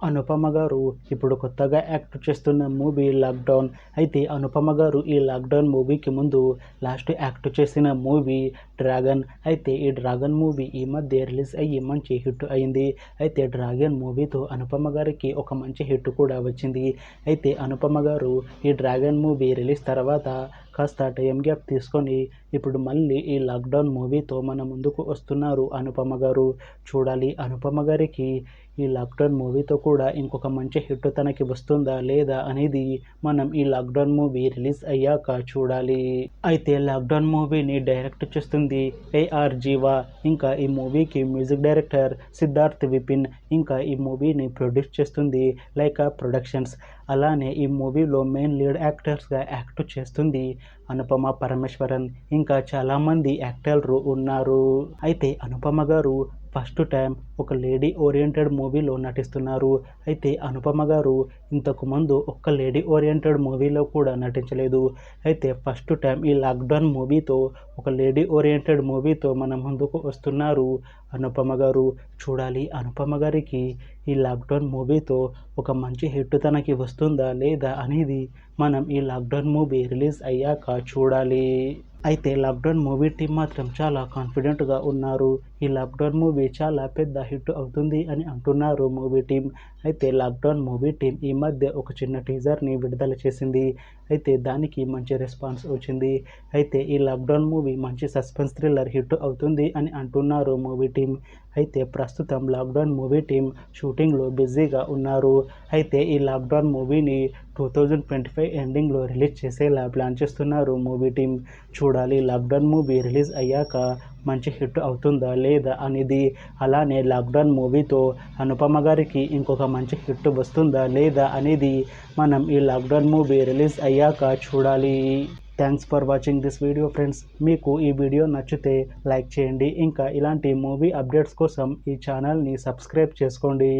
అనుపమ గారు ఇప్పుడు కొత్తగా యాక్ట్ చేస్తున్న మూవీ లాక్డౌన్. అయితే అనుపమ గారు ఈ లాక్డౌన్ మూవీకి ముందు లాస్ట్ యాక్ట్ చేసిన మూవీ డ్రాగన్. అయితే ఈ డ్రాగన్ మూవీ ఈ మధ్య రిలీజ్ అయ్యి మంచి హిట్ అయింది. అయితే డ్రాగన్ మూవీతో అనుపమ గారికి ఒక మంచి హిట్ కూడా వచ్చింది. అయితే అనుపమ గారు ఈ డ్రాగన్ మూవీ రిలీజ్ తర్వాత కాస్త టైం గ్యాప్ తీసుకొని ఇప్పుడు మళ్ళీ ఈ లాక్డౌన్ మూవీతో మన ముందుకు వస్తున్నారు అనుపమ గారు. చూడాలి అనుపమ గారికి ఈ లాక్డౌన్ మూవీతో కూడా ఇంకొక మంచి హిట్ తనకి వస్తుందా లేదా అనేది మనం ఈ లాక్డౌన్ మూవీ రిలీజ్ అయ్యాక చూడాలి. అయితే లాక్డౌన్ మూవీని డైరెక్ట్ చేస్తుంది ఏఆర్ జీవా. ఇంకా ఈ మూవీకి మ్యూజిక్ డైరెక్టర్ సిద్ధార్థ్ విపిన్. ఇంకా ఈ మూవీని ప్రొడ్యూస్ చేస్తుంది లైకా ప్రొడక్షన్స్. అలానే ఈ మూవీలో మెయిన్ లీడ్ యాక్టర్స్గా యాక్ట్ చేస్తుంది అనుపమ పరమేశ్వరన్. ఇంకా చాలామంది యాక్టర్లు ఉన్నారు. అయితే అనుపమ గారు ఫస్ట్ టైం ఒక లేడీ ఓరియంటెడ్ మూవీలో నటిస్తున్నారు. అయితే అనుపమ గారు ఇంతకు ముందు ఒక్క లేడీ ఓరియంటెడ్ మూవీలో కూడా నటించలేదు. అయితే ఫస్ట్ టైం ఈ లాక్డౌన్ మూవీతో ఒక లేడీ ఓరియంటెడ్ మూవీతో మన ముందుకు వస్తున్నారు అనుపమ గారు. చూడాలి అనుపమ గారికి ఈ లాక్డౌన్ మూవీతో ఒక మంచి హిట్ తనకి వస్తుందా లేదా అనేది మనం ఈ లాక్డౌన్ మూవీ రిలీజ్ అయ్యాక చూడాలి. అయితే లాక్డౌన్ మూవీ టీం మాత్రం చాలా కాన్ఫిడెంట్గా ఉన్నారు. ఈ లాక్డౌన్ మూవీ చాలా పెద్ద హిట్ అవుతుంది అని అంటున్నారు మూవీ టీం. అయితే లాక్డౌన్ మూవీ టీం ఈ మధ్య ఒక చిన్న టీజర్ని విడుదల చేసింది. అయితే దానికి మంచి రెస్పాన్స్ వచ్చింది. అయితే ఈ లాక్డౌన్ మూవీ మంచి సస్పెన్స్ థ్రిల్లర్ హిట్ అవుతుంది అని అంటున్నారు మూవీ టీం. అయితే ప్రస్తుతం లాక్డౌన్ మూవీ టీం షూటింగ్లో బిజీగా ఉన్నారు. అయితే ఈ లాక్డౌన్ మూవీని 2025 ఎండింగ్లో రిలీజ్ చేసేలా ప్లాన్ చేస్తున్నారు మూవీ టీం. చూడాలి లాక్డౌన్ మూవీ రిలీజ్ అయ్యాక మంచి హిట్ అవుతుందా లేదా అనేది. అలానే లాక్డౌన్ మూవీతో అనుపమ గారికి ఇంకొక మంచి హిట్ వస్తుందా లేదా అనేది మనం ఈ లాక్డౌన్ మూవీ రిలీజ్ అయ్యాక చూడాలి. Thanks for watching this video friends. మీకు ఈ వీడియో నచ్చితే లైక్ చేయండి. ఇంకా ఇలాంటి మూవీ అప్డేట్స్ కోసం ఈ ఛానల్ని సబ్స్క్రైబ్ చేసుకోండి.